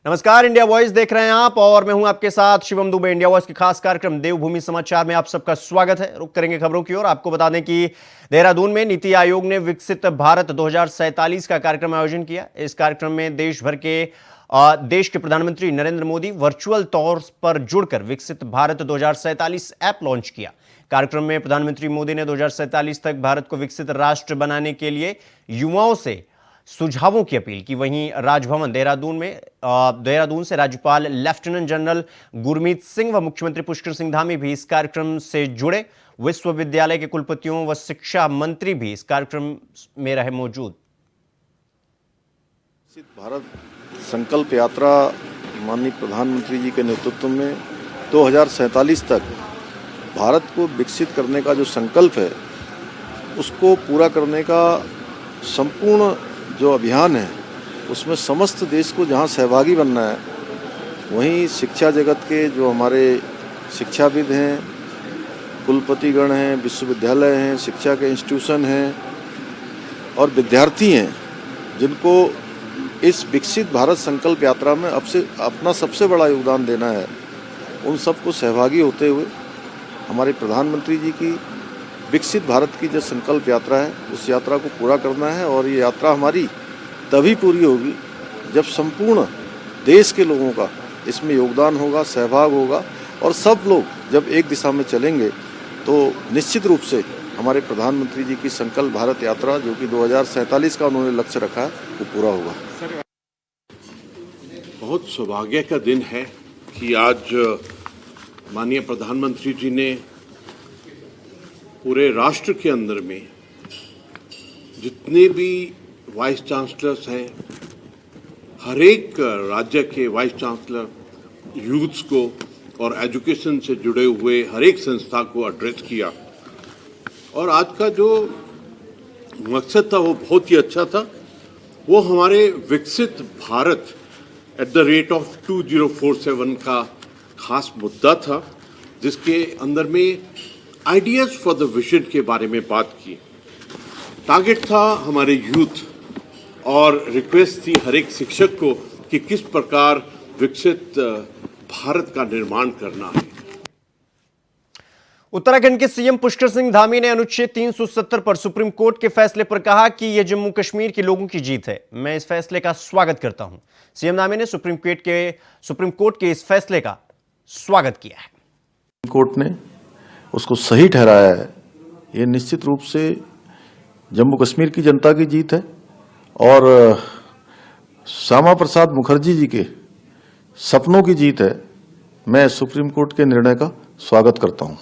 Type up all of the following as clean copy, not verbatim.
नमस्कार, India voice देख रहे हैं आप और मैं हूं आपके साथ शिवम दुबे। इंडिया वॉइस के खास कार्यक्रम देवभूमि समाचार में आप सबका स्वागत है। रुक करेंगे खबरों की ओर। आपको बता दें कि देहरादून में नीति आयोग ने विकसित भारत 2047 का कार्यक्रम आयोजन किया। इस कार्यक्रम में देश के प्रधानमंत्री नरेंद्र मोदी वर्चुअल तौर पर जुड़कर विकसित भारत 2047 ऐप लॉन्च किया। कार्यक्रम में प्रधानमंत्री मोदी ने 2047 तक भारत को विकसित राष्ट्र बनाने के लिए युवाओं से सुझावों की अपील की। वहीं राजभवन देहरादून से राज्यपाल लेफ्टिनेंट जनरल गुरमीत सिंह व मुख्यमंत्री पुष्कर सिंह धामी भी इस कार्यक्रम से जुड़े। विश्वविद्यालय के कुलपतियों व शिक्षा मंत्री भी इस कार्यक्रम में रहे मौजूद। भारत संकल्प यात्रा माननीय प्रधानमंत्री जी के नेतृत्व में 2047 तक भारत को विकसित करने का जो संकल्प है उसको पूरा करने का संपूर्ण जो अभियान है उसमें समस्त देश को जहां सहभागी बनना है, वहीं शिक्षा जगत के जो हमारे शिक्षाविद हैं, कुलपतिगण हैं, विश्वविद्यालय हैं, शिक्षा के इंस्टीट्यूशन हैं और विद्यार्थी हैं, जिनको इस विकसित भारत संकल्प यात्रा में अपना सबसे बड़ा योगदान देना है, उन सबको सहभागी होते हुए हमारे प्रधानमंत्री जी की विकसित भारत की जो संकल्प यात्रा है उस यात्रा को पूरा करना है। और ये यात्रा हमारी तभी पूरी होगी जब संपूर्ण देश के लोगों का इसमें योगदान होगा, सहभाग होगा और सब लोग जब एक दिशा में चलेंगे तो निश्चित रूप से हमारे प्रधानमंत्री जी की संकल्प भारत यात्रा जो कि 2047 का उन्होंने लक्ष्य रखा है वो पूरा होगा। बहुत सौभाग्य का दिन है कि आज माननीय प्रधानमंत्री जी ने पूरे राष्ट्र के अंदर में जितने भी वाइस चांसलर्स हैं, हर एक राज्य के वाइस चांसलर यूथ्स को और एजुकेशन से जुड़े हुए हर एक संस्था को एड्रेस किया। और आज का जो मकसद था वो बहुत ही अच्छा था। वो हमारे विकसित Bharat at the rate of 2047 का खास मुद्दा था, जिसके अंदर में आइडियाज फॉर द विजन के बारे में बात की। टारगेट था हमारे यूथ और रिक्वेस्ट थी हर एक शिक्षक को कि किस प्रकार विकसित भारत का निर्माण करना है। उत्तराखंड के सीएम पुष्कर सिंह धामी ने अनुच्छेद 370 पर सुप्रीम कोर्ट के फैसले पर कहा कि यह जम्मू कश्मीर के लोगों की जीत है। मैं इस फैसले का स्वागत करता हूं। सीएम धामी ने सुप्रीम कोर्ट के इस फैसले का स्वागत किया है। कोर्ट ने उसको सही ठहराया है। ये निश्चित रूप से जम्मू कश्मीर की जनता की जीत है और श्यामा प्रसाद मुखर्जी जी के सपनों की जीत है। मैं सुप्रीम कोर्ट के निर्णय का स्वागत करता हूं।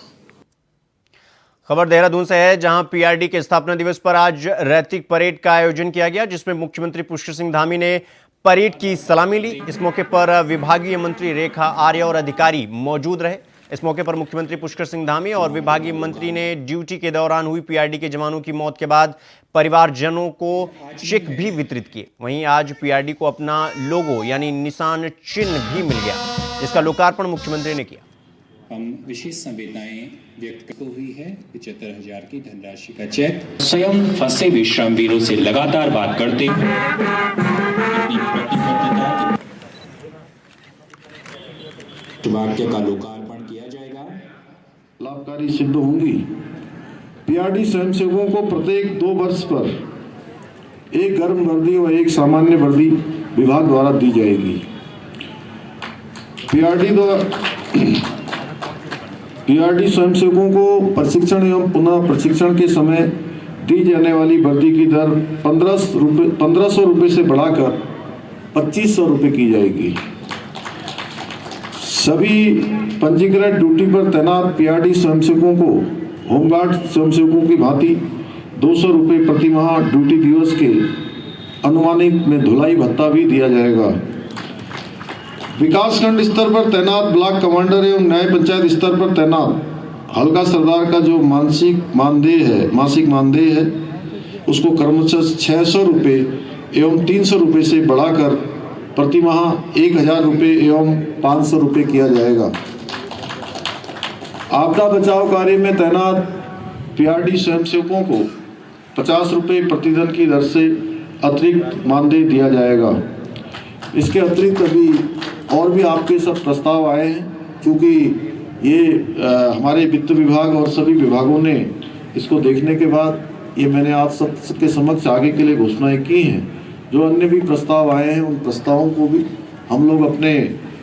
खबर देहरादून से है, जहां पीआरडी के स्थापना दिवस पर आज रैतिक परेड का आयोजन किया गया, जिसमें मुख्यमंत्री पुष्कर सिंह धामी ने परेड की सलामी ली। इस मौके पर विभागीय मंत्री रेखा आर्य और अधिकारी मौजूद रहे। इस मौके पर मुख्यमंत्री पुष्कर सिंह धामी और विभागीय मंत्री ने ड्यूटी के दौरान हुई पीआरडी के जवानों की मौत के बाद परिवारजनों को चेक भी वितरित किए। वहीं आज पीआरडी को अपना लोगो यानी निशान चिन्ह भी मिल गया, जिसका लोकार्पण मुख्यमंत्री ने किया। हम विशेष संवेदनाएं व्यक्त हुई है। 75,000 की धनराशि का चेक स्वयं फंसे विश्राम वीरों से लगातार बात करते वाक्य का लोकार्पण किया जाएगा। लाभकारी सिद्ध होंगी। पीआरडी स्वयंसेवकों को प्रत्येक 2 वर्ष पर एक गर्म वर्दी और एक सामान्य वर्दी विभाग द्वारा दी जाएगी। पीआरडी स्वयंसेवकों को प्रशिक्षण एवं पुनः प्रशिक्षण के समय दी जाने वाली वर्दी की दर 1500 रुपये से बढ़ाकर 2500 रुपये की जाएगी। सभी पंजीकृत ड्यूटी पर तैनात पीआरडी स्वयंसेवकों को होमगार्ड स्वयंसेवकों की भांति 200 रुपये प्रति माह ड्यूटी दिवस के अनुमानित में धुलाई भत्ता भी दिया जाएगा। विकासखंड स्तर पर तैनात ब्लॉक कमांडर एवं न्याय पंचायत स्तर पर तैनात हल्का सरदार का जो मासिक मानदेय है उसको क्रमशः 600 रुपये एवं 300 रुपये से बढ़ाकर प्रति माह 1000 रुपये एवं 500 रुपये किया जाएगा। आपदा बचाव कार्य में तैनात पीआरडी स्वयंसेवकों को 50 रुपये प्रतिदिन की दर से अतिरिक्त मानदेय दिया जाएगा। इसके अतिरिक्त अभी और भी आपके सब प्रस्ताव आए हैं, क्योंकि ये हमारे वित्त विभाग और सभी विभागों ने इसको देखने के बाद ये मैंने आप सबके समक्ष आगे के लिए घोषणाएं की हैं। जो अन्य भी प्रस्ताव आए हैं उन प्रस्तावों को भी हम लोग अपने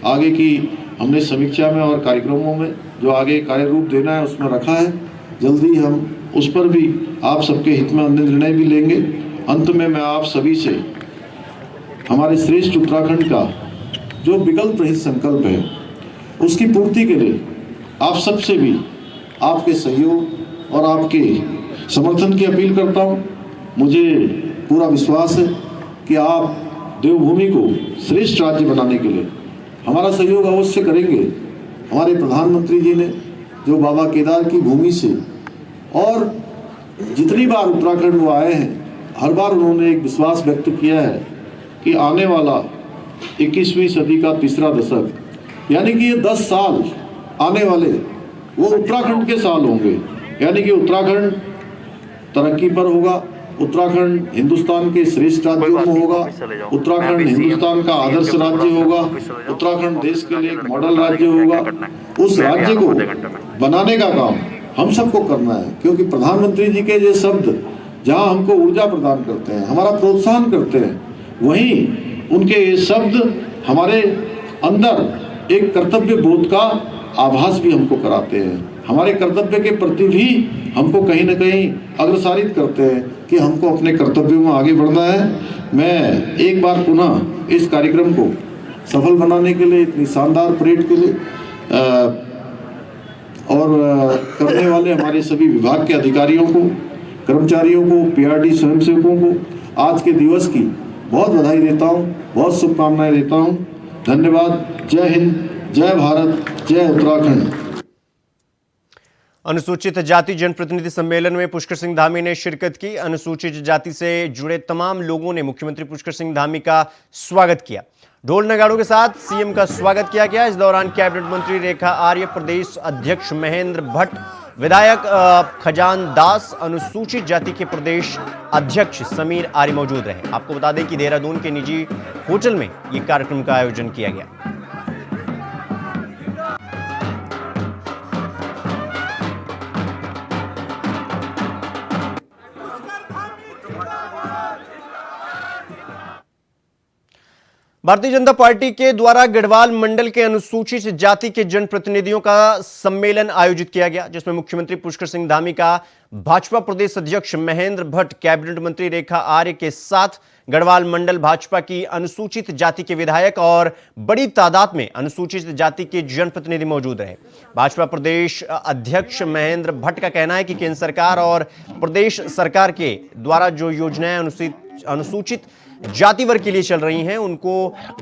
आगे की हमने समीक्षा में और कार्यक्रमों में जो आगे कार्य रूप देना है उसमें रखा है। जल्दी हम उस पर भी आप सबके हित में अन्य निर्णय भी लेंगे। अंत में मैं आप सभी से हमारे श्रेष्ठ उत्तराखंड का जो विकल्प रहित संकल्प है उसकी पूर्ति के लिए आप सबसे भी आपके सहयोग और आपके समर्थन की अपील करता हूं। मुझे पूरा विश्वास है कि आप देवभूमि को श्रेष्ठ राज्य बनाने के लिए हमारा सहयोग अवश्य करेंगे। हमारे प्रधानमंत्री जी ने जो बाबा केदार की भूमि से और जितनी बार उत्तराखंड वो आए हैं हर बार उन्होंने एक विश्वास व्यक्त किया है कि आने वाला 21वीं सदी का तीसरा दशक यानी कि ये 10 साल आने वाले वो उत्तराखंड के साल होंगे। यानी कि उत्तराखंड तरक्की पर होगा, उत्तराखंड हिंदुस्तान के श्रेष्ठ राज्यों में होगा, उत्तराखंड हिंदुस्तान का आदर्श राज्य होगा, उत्तराखंड देश के लिए एक मॉडल राज्य होगा। उस राज्य को बनाने का काम हम सबको करना है, क्योंकि प्रधानमंत्री जी के ये शब्द जहां हमको ऊर्जा प्रदान करते हैं, हमारा प्रोत्साहन करते हैं, वहीं उनके ये शब्द हमारे अंदर एक कर्तव्य बोध का आभास भी हमको कराते हैं। हमारे कर्तव्य के प्रति भी हमको कहीं ना कहीं अग्रसारित करते हैं कि हमको अपने कर्तव्यों में आगे बढ़ना है। मैं एक बार पुनः इस कार्यक्रम को सफल बनाने के लिए, इतनी शानदार परेड के लिए और करने वाले हमारे सभी विभाग के अधिकारियों को, कर्मचारियों को, पीआरडी स्वयंसेवकों को आज के दिवस की बहुत बधाई देता हूँ, बहुत शुभकामनाएं देता हूँ। धन्यवाद। जय हिंद, जय भारत, जय उत्तराखंड। अनुसूचित जाति जनप्रतिनिधि सम्मेलन में पुष्कर सिंह धामी ने शिरकत की। अनुसूचित जाति से जुड़े तमाम लोगों ने मुख्यमंत्री पुष्कर सिंह धामी का स्वागत किया। ढोल नगाड़ों के साथ सीएम का स्वागत किया गया। इस दौरान कैबिनेट मंत्री रेखा आर्य, प्रदेश अध्यक्ष महेंद्र भट्ट, विधायक खजान दास, अनुसूचित जाति के प्रदेश अध्यक्ष समीर आर्य मौजूद रहे। आपको बता दें कि देहरादून के निजी होटल में यह कार्यक्रम का आयोजन किया गया। भारतीय जनता पार्टी के द्वारा गढ़वाल मंडल के अनुसूचित जाति के जनप्रतिनिधियों का सम्मेलन आयोजित किया गया, जिसमें मुख्यमंत्री पुष्कर सिंह धामी का भाजपा प्रदेश अध्यक्ष महेंद्र भट्ट, कैबिनेट मंत्री रेखा आर्य के साथ गढ़वाल मंडल भाजपा की अनुसूचित जाति के विधायक और बड़ी तादाद में अनुसूचित जाति के जनप्रतिनिधि मौजूद रहे। भाजपा प्रदेश अध्यक्ष महेंद्र भट्ट का कहना है कि केंद्र सरकार और प्रदेश सरकार के द्वारा जो योजनाएं अनुसूचित जाति वर्ग के लिए चल रही हैं, उनको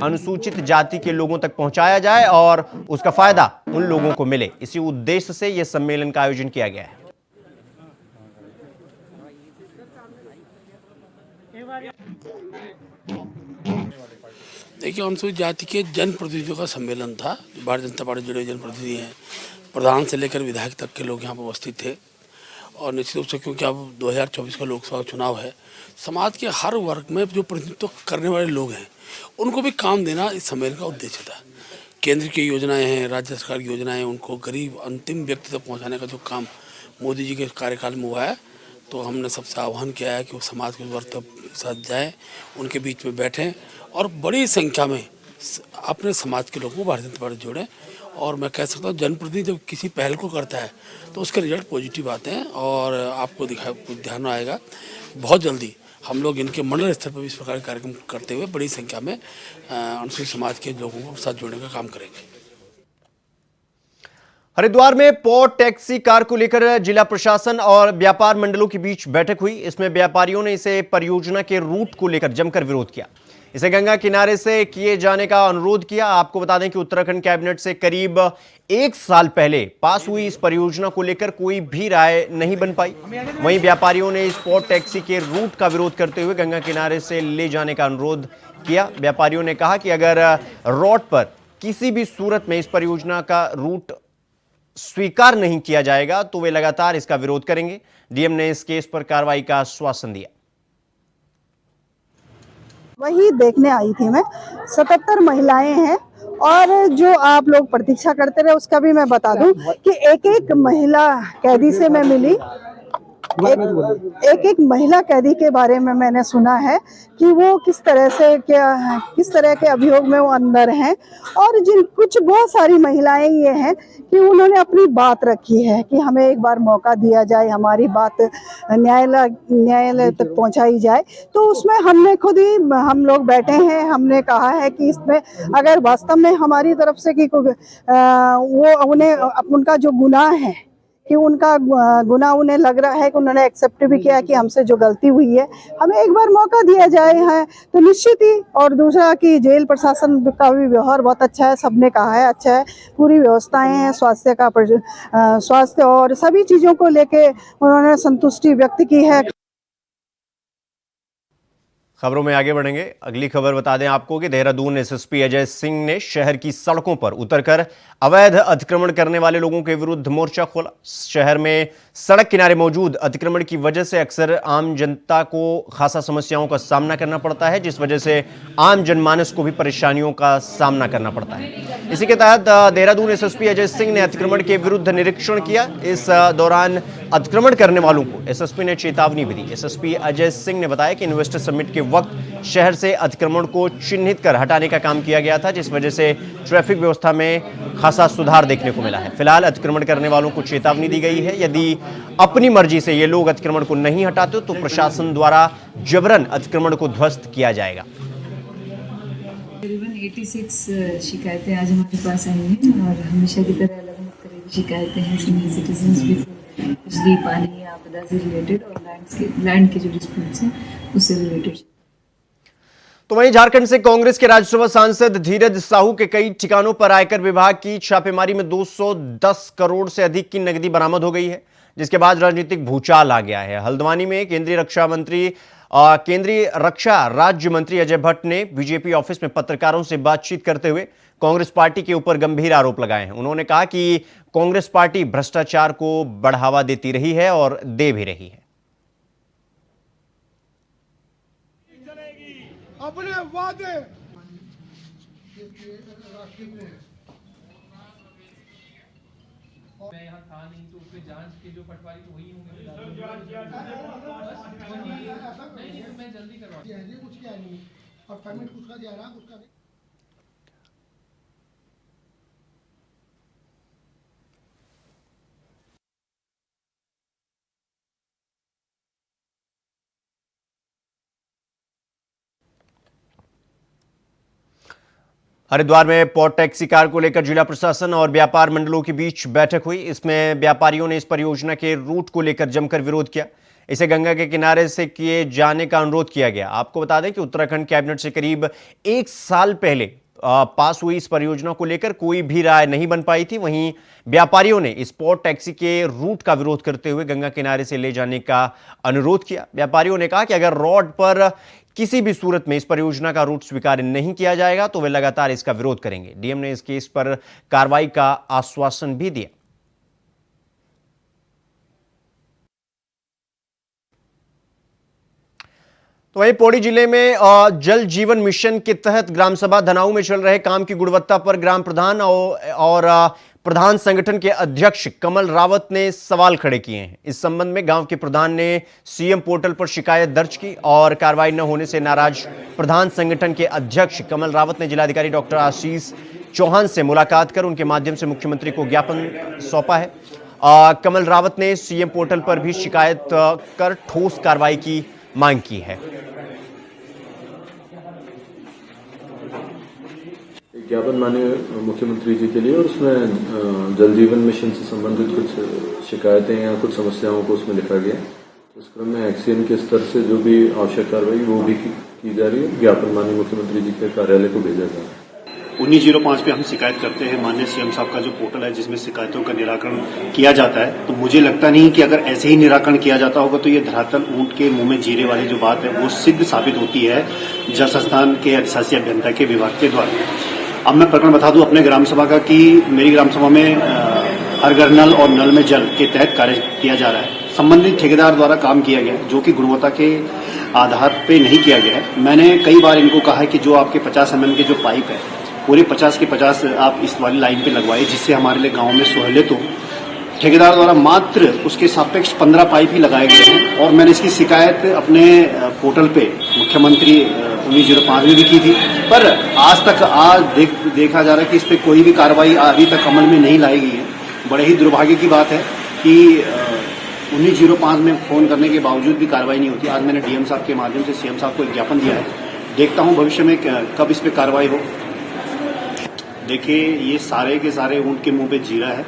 अनुसूचित जाति के लोगों तक पहुंचाया जाए और उसका फायदा उन लोगों को मिले। इसी उद्देश्य से यह सम्मेलन का आयोजन किया गया है। देखिए, अनुसूचित जाति के जनप्रतिनिधियों का सम्मेलन था। जो भारतीय जनता पार्टी जुड़े जनप्रतिनिधि हैं, प्रधान से लेकर विधायक तक के लोग यहाँ पर उपस्थित थे। और निश्चित रूप से क्योंकि अब 2024 का लोकसभा चुनाव है, समाज के हर वर्ग में जो प्रतिनिधित्व करने वाले लोग हैं उनको भी काम देना इस सम्मेलन का उद्देश्य था। केंद्र की योजनाएं हैं, राज्य सरकार की योजनाएं, उनको गरीब अंतिम व्यक्ति तक पहुंचाने का जो काम मोदी जी के कार्यकाल में हुआ है, तो हमने सबसे आह्वान किया है कि वो समाज के वर्ग के साथ जाएँ, उनके बीच में बैठें और बड़ी संख्या में अपने समाज के लोगों को भारतीय जनता पार्टी जोड़ें। और मैं कह सकता हूँ जनप्रतिनिधि जब किसी पहल को करता है तो उसके रिजल्ट पॉजिटिव आते हैं। और आपको ध्यान आएगा बहुत जल्दी हम लोग इनके मंडल स्तर पर भी इस प्रकार के कार्यक्रम करते हुए बड़ी संख्या में अनुसूचित समाज के लोगों को साथ जोड़ने का काम करेंगे। हरिद्वार में पॉ टैक्सी कार को लेकर जिला प्रशासन और व्यापार मंडलों के बीच बैठक हुई। इसमें व्यापारियों ने इसे परियोजना के रूट को लेकर जमकर विरोध किया। इसे गंगा किनारे से किए जाने का अनुरोध किया। आपको बता दें कि उत्तराखंड कैबिनेट से करीब 1 साल पहले पास हुई इस परियोजना को लेकर कोई भी राय नहीं बन पाई। वहीं व्यापारियों ने इस पॉ टैक्सी के रूट का विरोध करते हुए गंगा किनारे से ले जाने का अनुरोध किया। व्यापारियों ने कहा कि अगर रोड पर किसी भी सूरत में इस परियोजना का रूट स्वीकार नहीं किया जाएगा तो वे लगातार इसका विरोध करेंगे। डीएम ने इस केस पर कार्रवाई का आश्वासन दिया। वही देखने आई थी मैं। 77 महिलाएं हैं और जो आप लोग प्रतीक्षा करते रहे उसका भी मैं बता दूं कि एक एक महिला कैदी से मैं मिली, एक एक महिला कैदी के बारे में मैंने सुना है कि वो किस तरह के अभियोग में वो अंदर हैं। और जिन कुछ बहुत सारी महिलाएं ये हैं कि उन्होंने अपनी बात रखी है कि हमें एक बार मौका दिया जाए, हमारी बात न्यायालय तक पहुंचाई जाए। तो उसमें हमने खुद ही हम लोग बैठे हैं, हमने कहा है कि इसमें अगर वास्तव में हमारी तरफ से कि वो उन्हें उनका जो गुनाह है कि उनका गुनाह उन्हें लग रहा है कि उन्होंने एक्सेप्ट भी किया कि हमसे जो गलती हुई है हमें एक बार मौका दिया जाए है तो निश्चित ही। और दूसरा कि जेल प्रशासन का भी व्यवहार बहुत अच्छा है, सबने कहा है अच्छा है, पूरी व्यवस्थाएं हैं, स्वास्थ्य और सभी चीज़ों को लेके उन्होंने संतुष्टि व्यक्त की है। खबरों में आगे बढ़ेंगे। अगली खबर बता दें आपको कि देहरादून एसएसपी अजय सिंह ने शहर की सड़कों पर उतरकर अवैध अतिक्रमण करने वाले लोगों के विरुद्ध मोर्चा खोला। शहर में सड़क किनारे मौजूद अतिक्रमण की वजह से अक्सर आम जनता को खासा समस्याओं का सामना करना पड़ता है, जिस वजह से आम जनमानस को भी परेशानियों का सामना करना पड़ता है। इसी के तहत देहरादून एसएसपी अजय सिंह ने अतिक्रमण के विरुद्ध निरीक्षण किया। इस दौरान अतिक्रमण करने वालों को एसएसपी ने चेतावनी भी दी। एसएसपी अजय सिंह ने बताया कि इन्वेस्टर समिट के वक्त शहर से अतिक्रमण को चिन्हित कर हटाने का काम किया गया था, जिस वजह से ट्रैफिक व्यवस्था में खासा सुधार देखने को मिला है। फिलहाल अतिक्रमण करने वालों को चेतावनी दी गई है, यदि अपनी मर्जी से ये लोग अतिक्रमण को नहीं हटाते तो प्रशासन द्वारा जबरन अतिक्रमण को ध्वस्त किया जाएगा। करीबन 86 शिकायतें आज हमारे पास आई हैं और हमेशा की तरह अलग अलग तरह की शिकायतें हैं सीनियर सिटीजन्स भी, बिजली, पानी, आपदा से रिलेटेड और लैंड के जो डिस्प्यूट्स हैं उससे रिलेटेड। तो वहीं झारखंड से कांग्रेस के राज्यसभा सांसद धीरज साहू के कई ठिकानों पर आयकर विभाग की छापेमारी में 210 करोड़ से अधिक की नकदी बरामद हो गई है, जिसके बाद राजनीतिक भूचाल आ गया है। हल्द्वानी में केंद्रीय रक्षा राज्य मंत्री अजय भट्ट ने बीजेपी ऑफिस में पत्रकारों से बातचीत करते हुए कांग्रेस पार्टी के ऊपर गंभीर आरोप लगाए हैं। उन्होंने कहा कि कांग्रेस पार्टी भ्रष्टाचार को बढ़ावा देती रही है और दे भी रही है। अपने वादे मैं यहाँ था नहीं तो उसमें जांच के जो पटवारी तो वही होंगे। नहीं तो मैं जल्दी करवा कुछ किया नहीं और पेमेंट कुछ का दिया ना कुछ का नहीं। हरिद्वार में पॉट टैक्सी कार को लेकर जिला प्रशासन और व्यापार मंडलों के बीच बैठक हुई। इसमें व्यापारियों ने इस परियोजना के रूट को लेकर जमकर विरोध किया। इसे गंगा के किनारे से किए जाने का अनुरोध किया गया। आपको बता दें कि उत्तराखंड कैबिनेट से करीब 1 साल पहले पास हुई इस परियोजना को लेकर कोई भी राय नहीं बन पाई थी। वहीं व्यापारियों ने इस पॉट टैक्सी के रूट का विरोध करते हुए गंगा किनारे से ले जाने का अनुरोध किया। व्यापारियों ने कहा कि अगर रोड पर किसी भी सूरत में इस परियोजना का रूट स्वीकार नहीं किया जाएगा तो वे लगातार इसका विरोध करेंगे। डीएम ने इस केस पर कार्रवाई का आश्वासन भी दिया। तो वहीं पौड़ी जिले में जल जीवन मिशन के तहत ग्राम सभा धनाऊ में चल रहे काम की गुणवत्ता पर ग्राम प्रधान और प्रधान संगठन के अध्यक्ष कमल रावत ने सवाल खड़े किए हैं। इस संबंध में गांव के प्रधान ने सीएम पोर्टल पर शिकायत दर्ज की और कार्रवाई न होने से नाराज प्रधान संगठन के अध्यक्ष कमल रावत ने जिलाधिकारी डॉक्टर आशीष चौहान से मुलाकात कर उनके माध्यम से मुख्यमंत्री को ज्ञापन सौंपा है। कमल रावत ने सीएम पोर्टल पर भी शिकायत कर ठोस कार्रवाई की मांग की है। ज्ञापन माने मुख्यमंत्री जी के लिए और उसमें जल जीवन मिशन से संबंधित कुछ शिकायतें या कुछ समस्याओं को उसमें लिखा गया। उस क्रम में एक्सीएम के स्तर से जो भी आवश्यक कार्रवाई वो भी की जा रही है। ज्ञापन माननीय मुख्यमंत्री जी के कार्यालय को भेजा जा रहा है। 1905 पे हम शिकायत करते हैं माननीय सीएम साहब का जो पोर्टल है जिसमें शिकायतों का निराकरण किया जाता है। तो मुझे लगता नहीं कि अगर ऐसे ही निराकरण किया जाता होगा तो ये धरातल ऊंट के मुंह में जीरे वाली जो बात है वो सिद्ध साबित होती है जल संस्थान के अधिशासी अभियंता के विभाग के द्वारा। अब मैं प्रकरण बता दूं अपने ग्राम सभा का कि मेरी ग्राम सभा में हर घर नल और नल में जल के तहत कार्य किया जा रहा है। संबंधित ठेकेदार द्वारा काम किया गया जो कि गुणवत्ता के आधार पे नहीं किया गया है। मैंने कई बार इनको कहा है कि जो आपके 50 mm के जो पाइप है पूरे 50 के 50 आप इस वाली लाइन पे लगवाइए, जिससे हमारे लिए गाँव में सहूलियत हो। ठेकेदार द्वारा मात्र उसके सापेक्ष 15 पाइप ही लगाए गए हैं और मैंने इसकी शिकायत अपने पोर्टल पे मुख्यमंत्री 1905 में भी की थी, पर आज तक देखा जा रहा है कि इस पर कोई भी कार्रवाई अभी तक अमल में नहीं लाई गई है। बड़े ही दुर्भाग्य की बात है कि 1905 में फोन करने के बावजूद भी कार्रवाई नहीं होती। आज मैंने डीएम साहब के माध्यम से सीएम साहब को एक ज्ञापन दिया है, देखता हूं भविष्य में कब इस पर कार्रवाई हो। देखिए, ये सारे के सारे ऊंट के मुंह पे जीरा है।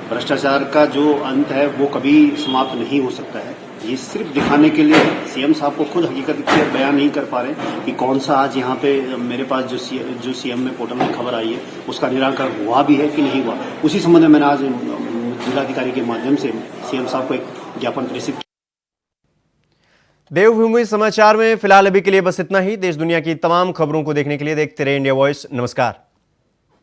भ्रष्टाचार का जो अंत है वो कभी समाप्त नहीं हो सकता है। ये सिर्फ दिखाने के लिए सीएम साहब को खुद हकीकत बयान नहीं कर पा रहे कि कौन सा आज यहाँ पे मेरे पास जो सीएम में पोर्टल में खबर आई है उसका निराकरण हुआ भी है कि नहीं हुआ। उसी संबंध में मैंने आज जिलाधिकारी के माध्यम से सीएम साहब को एक ज्ञापन प्रेषित किया। देवभूमि समाचार में फिलहाल अभी के लिए बस इतना ही। देश दुनिया की तमाम खबरों को देखने के लिए देखते रहे इंडिया वॉइस। नमस्कार।